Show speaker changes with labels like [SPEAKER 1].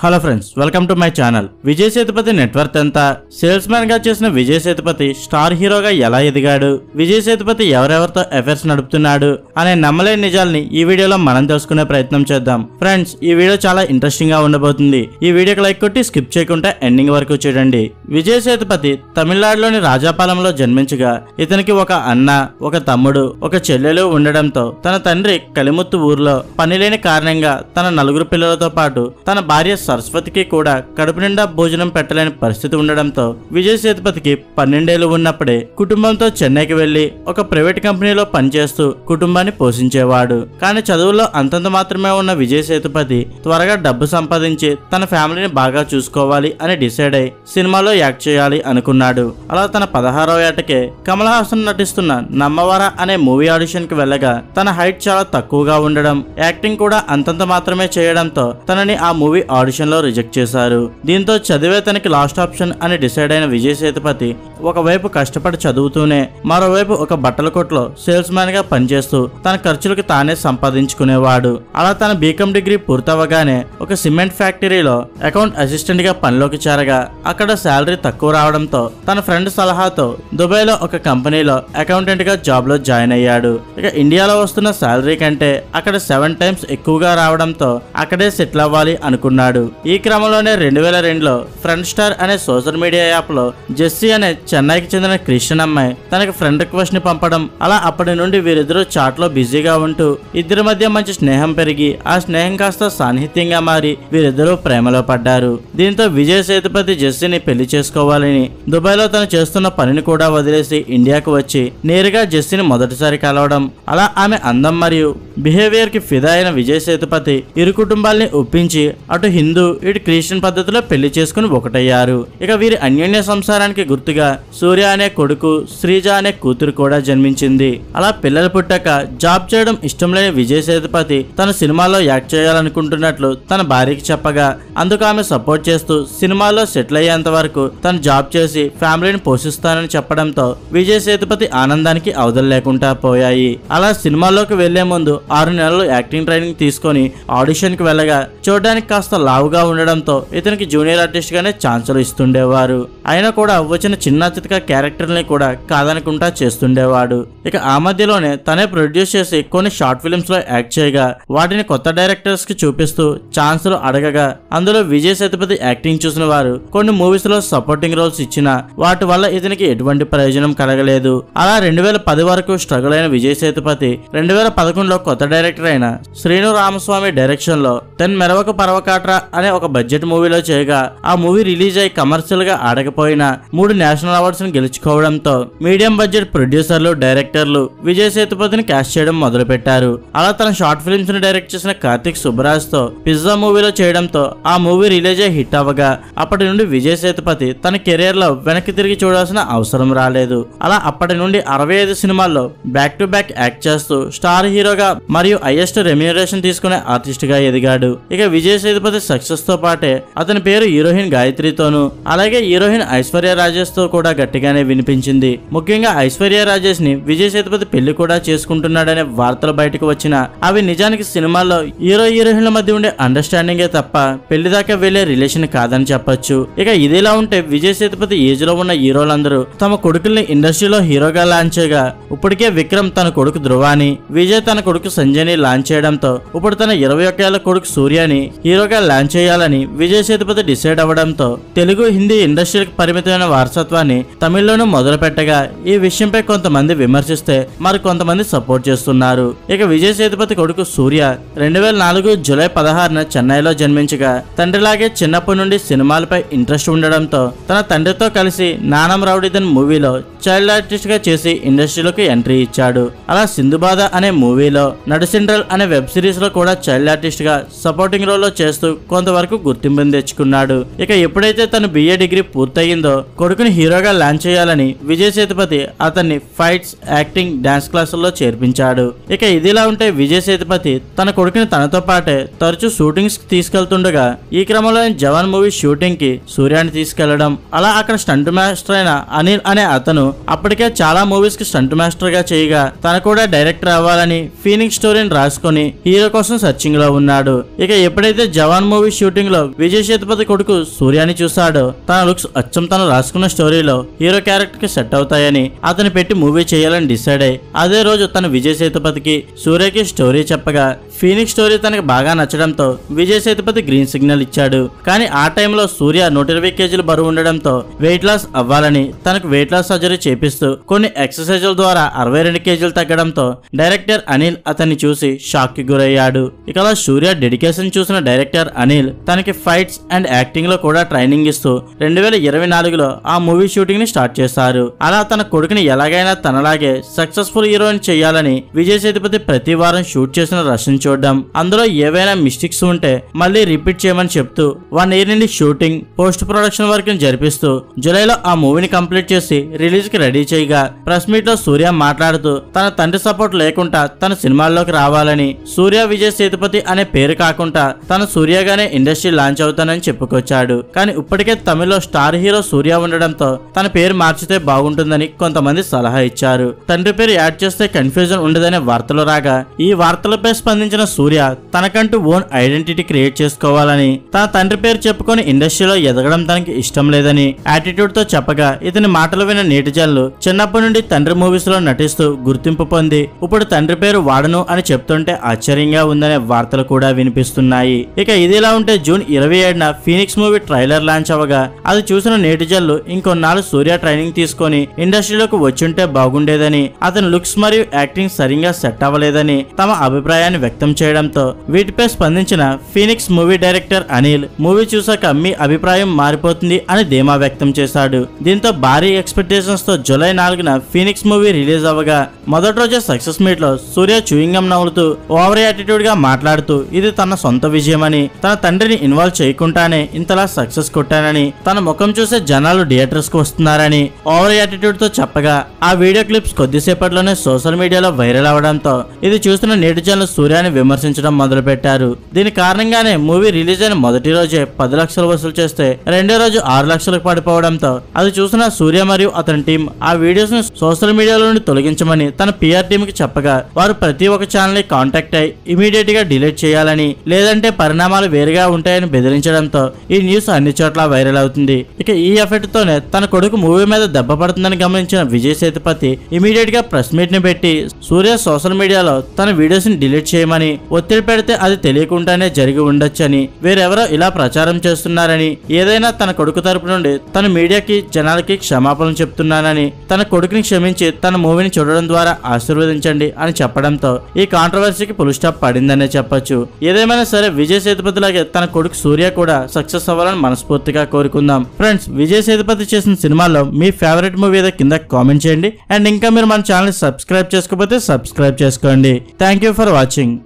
[SPEAKER 1] Hello friends, welcome to my channel. Vijay Sethupathi network ఎంత, sales man గా చేసిన విజయ్ సేతుపతి స్టార్ హీరోగా ఎలా ఎదిగాడు, విజయ్ సేతుపతి ఎవరెవరితో అఫైర్స్ నడుపుతున్నాడు అనే నమ్మలేని నిజాల్ని ఈ వీడియోలో మనం తెలుసుకునే ప్రయత్నం చేద్దాం. ఫ్రెండ్స్, ఈ వీడియో చాలా ఇంట్రెస్టింగ్ గా ఉండబోతుంది. ఈ వీడియోకి లైక్ కొట్టి స్కిప్ చేయకుండా ఎండింగ్ వరకు చూడండి. విజయ్ సేతుపతి తమిళనాడులోని రాజాపాలెంలో జన్మించగా ఇతనికి ఒక అన్న, ఒక తమ్ముడు, ఒక చెల్లెలు ఉండడంతో తన తండ్రి కలిముత్తు ఊర్లో పనిలేని కారణంగా తన నలుగురు పిల్లలతో పాటు తన భార్య సరస్వతికి కూడా కడుపు నిండా భోజనం పెట్టలేని పరిస్థితి ఉండడంతో విజయ్ సేతుపతికి 12 ఏళ్లు ఉన్నప్పుడే కుటుంబంతో చెన్నైకి వెళ్లి ఒక ప్రైవేట్ కంపెనీలో పనిచేస్తూ కుటుంబాన్ని పోషించేవాడు. కానీ చదువుల్లో అంతంత మాత్రమే ఉన్న విజయ్ సేతుపతి త్వరగా డబ్బు సంపాదించి తన ఫ్యామిలీని బాగా చూసుకోవాలి అని డిసైడ్ అయి సినిమాలో యాక్ట్ చేయాలి అనుకున్నాడు. అలా తన 16వ ఏటకే కమల్ హాసన్ నటిస్తున్న నమ్మవర అనే మూవీ ఆడిషన్ కి వెళ్ళగా తన హైట్ చాలా తక్కువగా ఉండడం, యాక్టింగ్ కూడా అంతంత మాత్రమే చేయడంతో తనని ఆ మూవీ ఆడిషన్ లో రిజెక్ట్ చేశారు. దీంతో చదివే తనకి లాస్ట్ ఆప్షన్ అని డిసైడ్ అయిన విజయ్ సేతుపతి ఒకవైపు కష్టపడి చదువుతూనే మరోవైపు ఒక బట్టల కొట్లో సేల్స్ మ్యాన్ గా పనిచేస్తూ తన ఖర్చులకు తానే సంపాదించుకునేవాడు. అలా తన బీకామ్ డిగ్రీ పూర్తవగానే ఒక సిమెంట్ ఫ్యాక్టరీలో అకౌంట్ అసిస్టెంట్ గా పనిలోకి చేరగా అక్కడ శాలరీ తక్కువ రావడంతో తన ఫ్రెండ్ సలహాతో దుబాయ్ లో ఒక కంపెనీలో అకౌంటెంట్ గా జాబ్ లో జాయిన్ అయ్యాడు. ఇక ఇండియాలో వస్తున్న శాలరీ కంటే అక్కడ 7 టైమ్స్ ఎక్కువగా రావడంతో అక్కడే సెటిల్ అవ్వాలి అనుకున్నాడు. ఈ క్రమంలోనే 2002లో ఫ్రెండ్ స్టార్ అనే సోషల్ మీడియా యాప్ లో జెస్సీ అనే చెన్నైకి చెందిన క్రిస్టియన్ అమ్మాయి తనకు ఫ్రెండ్ రిక్వెస్ట్ ని పంపడం, అలా అప్పటి నుండి వీరిద్దరూ చాట్ లో బిజీగా ఉంటూ ఇద్దరి మధ్య మంచి స్నేహం పెరిగి ఆ స్నేహం కాస్త సాన్నిహిత్యంగా మారి వీరిద్దరూ ప్రేమలో పడ్డారు. దీంతో విజయ్ సేతుపతి జెస్సీని పెళ్లి చేసుకోవాలని దుబాయ్ లో తను చేస్తున్న పనిని కూడా వదిలేసి ఇండియాకు వచ్చి నేరుగా జెస్సీని మొదటిసారి కలవడం, అలా ఆమె అందం మరియు బిహేవియర్ కి ఫిదా అయిన విజయ్ సేతుపతి ఇరు కుటుంబాల్ని ఒప్పించి అటు హిందూ ఇటు క్రిస్టియన్ పద్ధతిలో పెళ్లి చేసుకుని ఒకటయ్యారు. ఇక వీరి అన్యోన్య సంసారానికి గుర్తుగా సూర్య అనే కొడుకు, శ్రీజ అనే కూతురు కూడా జన్మించింది. అలా పిల్లలు పుట్టాక జాబ్ చేయడం ఇష్టం లేని విజయ్ సేతుపతి తన సినిమాలో యాక్ట్ చేయాలనుకుంటున్నట్లు తన భార్యకి చెప్పగా అందుకు ఆమె సపోర్ట్ చేస్తూ సినిమాలో సెటిల్ అయ్యేంత వరకు తను జాబ్ చేసి ఫ్యామిలీని పోషిస్తానని చెప్పడంతో విజయ్ సేతుపతి ఆనందానికి అవధులు లేకుండా పోయాయి. అలా సినిమాలోకి వెళ్లే ముందు 6 నెలలు యాక్టింగ్ ట్రైనింగ్ తీసుకొని ఆడిషన్ కి వెళ్ళగా చూడడానికి కాస్త లావుగా ఉండడంతో ఇతనికి జూనియర్ ఆర్టిస్ట్ గానే ఛాన్సులు ఇస్తుండేవారు. అయినా కూడా వచ్చిన చిన్న చితక క్యారెక్టర్ని కూడా కాదనుకుంటా చేస్తుండేవాడు. ఇక ఆ మధ్యలోనే తనే ప్రొడ్యూస్ చేసి కొన్ని షార్ట్ ఫిల్మ్స్ లో యాక్ట్ చేయగా వాటిని కొత్త డైరెక్టర్స్ కి చూపిస్తూ ఛాన్సులు అడగగా అందులో విజయ్ సేతుపతి యాక్టింగ్ చూసిన వారు కొన్ని మూవీస్ లో సపోర్టింగ్ రోల్స్ ఇచ్చినా వాటి వల్ల ఇతనికి ఎటువంటి ప్రయోజనం కలగలేదు. అలా 2010 వరకు స్ట్రగుల్ అయిన విజయ్ సేతుపతి 2011లో కొత్త డైరెక్టర్ అయిన శ్రీను రామస్వామి డైరెక్షన్ లో తెన్ మెరవక పర్వకాట్రా అనే ఒక బడ్జెట్ మూవీలో చేయగా ఆ మూవీ రిలీజ్ అయి కమర్షియల్ గా ఆడకపోయినా 3 నేషనల్ అవార్డ్స్ ని గెలుచుకోవడంతో మీడియం బడ్జెట్ ప్రొడ్యూసర్లు, డైరెక్టర్లు విజయ్ సేతుపతిని క్యాస్ట్ చేయడం మొదలు పెట్టారు. అలా తన షార్ట్ ఫిల్మ్స్ ని డైరెక్ట్ చేసిన కార్తిక్ సుబ్బరాజ్ తో పిజ్జా మూవీలో చేయడంతో ఆ మూవీ రిలీజ్ అయి హిట్ అవ్వగా అప్పటి నుండి విజయ్ సేతుపతి తన కెరీర్ లో వెనక్కి తిరిగి చూడాల్సిన అవసరం రాలేదు. అలా అప్పటి నుండి 65 సినిమాల్లో బ్యాక్ టు బ్యాక్ యాక్ట్ చేస్తూ స్టార్ హీరోగా మరియు హైయెస్ట్ రెమ్యూనరేషన్ తీసుకునే ఆర్టిస్ట్ గా ఎదిగాడు. ఇక విజయ్ సేతుపతి సక్సెస్ తో పాటే అతని పేరు హీరోయిన్ గాయత్రితోనూ అలాగే హీరోయిన్ ఐశ్వర్య రాజేష్ తో కూడా గట్టిగానే వినిపించింది. ముఖ్యంగా ఐశ్వర్య రాజేష్ ని విజయ్ సేతుపతి పెళ్లి కూడా చేసుకుంటున్నాడనే వార్తలు బయటకు వచ్చినా అవి నిజానికి సినిమాల్లో హీరోయిన్ల మధ్య ఉండే అండర్స్టాండింగే తప్ప పెళ్లి దాకా వెళ్లే రిలేషన్ కాదని చెప్పొచ్చు. ఇక ఇదిలా ఉంటే విజయ్ సేతుపతి ఏజ్ లో ఉన్న హీరోలందరూ తమ కొడుకుల్ని ఇండస్ట్రీలో హీరోగా లాంచ్ చేయగా ఇప్పటికే విక్రమ్ తన కొడుకు ధ్రువాని, విజయ్ తన కొడుకు సంజయ్ని లాంచ్ చేయడంతో ఇప్పుడు తన 21 ఏళ్ల కొడుకు సూర్యని హీరోగా లాంచ్ చేయాలని విజయ్ సేతుపతి డిసైడ్ అవ్వడంతో తెలుగు, హిందీ ఇండస్ట్రీకి పరిమితమైన వారసత్వాన్ని తమిళ్లోనూ మొదలు పెట్టగా ఈ విషయంపై కొంతమంది విమర్శిస్తే మరి కొంతమంది సపోర్ట్ చేస్తున్నారు. ఇక విజయ్ సేతుపతి కొడుకు సూర్య 2004 జూలై 16న చెన్నైలో జన్మించగా తండ్రిలాగే చిన్నప్పటి నుండి సినిమాలపై ఇంట్రెస్ట్ ఉండడంతో తన తండ్రితో కలిసి నానం రౌడీదన్ మూవీలో చైల్డ్ ఆర్టిస్ట్ గా చేసి ఇండస్ట్రీలోకి ఎంట్రీ ఇచ్చాడు. అలా సింధుబాధ అనే మూవీలో, నడుసిండ్రల్ అనే వెబ్ సిరీస్ లో కూడా చైల్డ్ ఆర్టిస్ట్ గా సపోర్టింగ్ రోల్ లో చేస్తూ కొంతవరకు గుర్తింపుని తెచ్చుకున్నాడు. ఇక ఎప్పుడైతే తను BA డిగ్రీ పూర్తయిందో కొడుకుని హీరోగా లాంచ్ చేయాలని విజయ్ సేతుపతి అతన్ని ఫైట్స్, యాక్టింగ్, డాన్స్ క్లాసుల్లో చేర్పించాడు. ఇక ఇదిలా ఉంటే విజయ్ సేతుపతి తన కొడుకుని తనతో పాటే తరచూ షూటింగ్స్ తీసుకెళ్తుండగా ఈ క్రమంలో జవాన్ మూవీ షూటింగ్ కి సూర్యాన్ని తీసుకెళ్లడం, అలా అక్కడ స్టంట్ మాస్టర్ అయిన అనిల్ అనే అతను అప్పటికే చాలా మూవీస్ కి స్టంట్ మాస్టర్ గా చేయగా తన కూడా డైరెక్టర్ అవ్వాలని ఫీనిక్స్ స్టోరీని రాసుకొని హీరో కోసం సర్చింగ్ లో ఉన్నాడు. ఇక ఎప్పుడైతే జవాన్ మూవీ షూటింగ్ లో విజయ్ సేతుపతి కొడుకు సూర్యాని చూశాడు. తన లుక్స్ అచ్చం తను రాసుకున్న స్టోరీలో హీరో క్యారెక్టర్ కి సెట్ అవుతాయని అతను పెట్టి మూవీ చేయాలని డిసైడ్ అయ్యి అదే రోజు తను విజయ్ సేతుపతికి సూర్యకి స్టోరీ చెప్పగా ఫీనిక్స్ స్టోరీ తనకు బాగా నచ్చడంతో విజయ్ సేతుపతి గ్రీన్ సిగ్నల్ ఇచ్చాడు. కానీ ఆ టైంలో సూర్య 120 కేజీలు బరువు ఉండడంతో వెయిట్ లాస్ అవ్వాలని తనకు వెయిట్ లాస్ సర్జరీ చేపిస్తూ కొన్ని ఎక్సర్సైజుల ద్వారా 62 కేజీలు తగ్గడంతో డైరెక్టర్ అనిల్ అతన్ని చూసి షాక్ కి గురయ్యాడు. ఇక అలా సూర్య డెడికేషన్ చూసిన డైరెక్టర్ అనిల్ తనకి ఫైట్స్ అండ్ యాక్టింగ్ లో కూడా ట్రైనింగ్ ఇస్తూ 2024లో ఆ మూవీ షూటింగ్ ని స్టార్ట్ చేశారు. అలా తన కొడుకుని ఎలాగైనా తనలాగే సక్సెస్ఫుల్ హీరోయిన్ చేయాలని విజయ్ సేతుపతి ప్రతి వారం షూట్ చేసిన రష్ని చూడడం, అందులో ఏవైనా మిస్టేక్స్ ఉంటే మళ్ళీ రిపీట్ చేయమని చెప్తూ 1 year నుండి షూటింగ్ పోస్ట్ ప్రొడక్షన్ వర్క్ ని జరిపిస్తూ జూలైలో ఆ మూవీని కంప్లీట్ చేసి రిలీజ్ కి రెడీ చేయగా ప్రెస్ మీట్ లో సూర్య మాట్లాడుతూ తన తండ్రి సపోర్ట్ లేకుండా తన సినిమాల్లోకి రావాలని, సూర్య విజయ్ సేతుపతి అనే పేరు కాకుండా తను సూర్యగానే ఇండస్ట్రీ లాంచ్ అవుతానని చెప్పుకొచ్చాడు. కానీ ఇప్పటికే తమిళ్లో స్టార్ హీరో సూర్య ఉండడంతో తన పేరు మార్చితే బాగుంటుందని కొంతమంది సలహా ఇచ్చారు. తండ్రి పేరు యాడ్ చేస్తే కన్ఫ్యూజన్ ఉండదనే వార్తలు రాగా ఈ వార్తలపై స్పందించిన సూర్య తనకంటూ ఓన్ ఐడెంటిటీ క్రియేట్ చేసుకోవాలని, తన తండ్రి పేరు చెప్పుకొని ఇండస్ట్రీలో ఎదగడం తనకి ఇష్టం లేదని యాటిట్యూడ్ తో చెప్పగా ఇతని మాటలు విన్న నేటిజన్లు చిన్నప్పటి నుండి తండ్రి మూవీస్ లో నటిస్తూ గుర్తింపు పొంది ఇప్పుడు తండ్రి పేరు వాడను అని చెప్తుంటే ఆశ్చర్యంగా ఉందనే వార్తలు కూడా వినిపిస్తున్నాయి. ఇక ఇదిలా ఉంటే జూన్ 27న ఫీనిక్స్ మూవీ ట్రైలర్ లాంచ్ అవగా అది చూసిన నేటిజన్లు ఇంకొన్నాళ్ళు సూర్య ట్రైనింగ్ తీసుకొని ఇండస్ట్రీలోకి వచ్చుంటే బాగుండేదని, అతని లుక్స్ మరియు యాక్టింగ్ సరిగ్గా సెట్ అవ్వలేదని తమ అభిప్రాయాన్ని వ్యక్తం చేయడంతో వీటిపై స్పందించిన Phoenix movie director Anil movie చూసాక మీ అభిప్రాయం మారిపోతుంది అని ధీమా వ్యక్తం చేశాడు. దీంతో భారీ ఎక్స్పెక్టేషన్స్ తో జూలై 4న ఫీనిక్స్ మూవీ రిలీజ్ అవ్వగా మొదటి రోజే సక్సెస్ మీట్ లో సూర్య చూయింగం నవ్వుతూ ఓవర్ యాటిట్యూడ్ గా మాట్లాడుతూ ఇది తన సొంత విజయమని, తన తండ్రిని ఇన్వాల్వ్ చేయకుండానే ఇంతలా సక్సెస్ కొట్టానని, తన ముఖం చూసే జనాలు థియేటర్స్ కు వస్తున్నారని ఓవర్ యాటిట్యూడ్ తో చెప్పగా ఆ వీడియో క్లిప్స్ కొద్దిసేపట్లోనే సోషల్ మీడియాలో వైరల్ అవడంతో ఇది చూస్తున్న నెటిజన్లు సూర్యాని విమర్శించడం మొదలుపెట్టారు. దీని కారణంగానే మూవీ రిలీజ్ అయిన మొదటి రోజే 10 లక్షలు వసూలు చేస్తే రెండో రోజు 6 లక్షలకు పడిపోవడంతో అది చూసిన సూర్య మరియు అతని టీం ఆ వీడియోస్ ని సోషల్ మీడియాలో నుండి తొలగించమని తన పిఆర్ టీమ్ కి చెప్పగా వారు ప్రతి ఒక్క ఛానల్ ని కాంటాక్ట్ అయి ఇమీడియట్ గా డిలీట్ చేయాలని, లేదంటే పరిణామాలు వేరుగా ఉంటాయని బెదిరించడంతో ఈ న్యూస్ అన్ని చోట్ల వైరల్ అవుతుంది. ఇక ఈ ఎఫెక్ట్ తోనే తన కొడుకు మూవీ మీద దెబ్బ పడుతుందని గమనించిన విజయ్ సేతుపతి ఇమీడియట్ గా ప్రెస్ మీట్ ని పెట్టి సూర్య సోషల్ మీడియాలో తన వీడియోస్ ని డిలీట్ చేయమని, ఒత్తిడి పెడితే అది తెలియకుండానే జరిగి ఉండొచ్చని, వేరెవరో ఇలా ప్రచారం చేస్తున్నారని, ఏదైనా తన కొడుకు తరపు నుండి తన మీడియాకి జనాలకి క్షమాపణలు చెప్తున్నానని, తన కొడుకుని క్షమించి తన మూవీని చూడడం ద్వారా ఆశీర్వదించండి అని చెప్పడంతో ఈ కాంట్రవర్సీకి ఫుల్ స్టాప్ పడిందనే చెప్పొచ్చు. ఏదేమైనా సరే విజయ్ సేతుపతి లాగే తన కొడుకు సూర్య కూడా సక్సెస్ అవ్వాలని మనస్ఫూర్తిగా కోరుకుందాం. ఫ్రెండ్స్, విజయ్ సేతుపతి చేసిన సినిమాల్లో మీ ఫేవరెట్ మూవీ ఏదో కింద కామెంట్ చేయండి. అండ్ ఇంకా మీరు మన ఛానల్ సబ్స్క్రైబ్ చేసుకోకపోతే సబ్స్క్రైబ్ చేసుకోండి. Thank you for watching.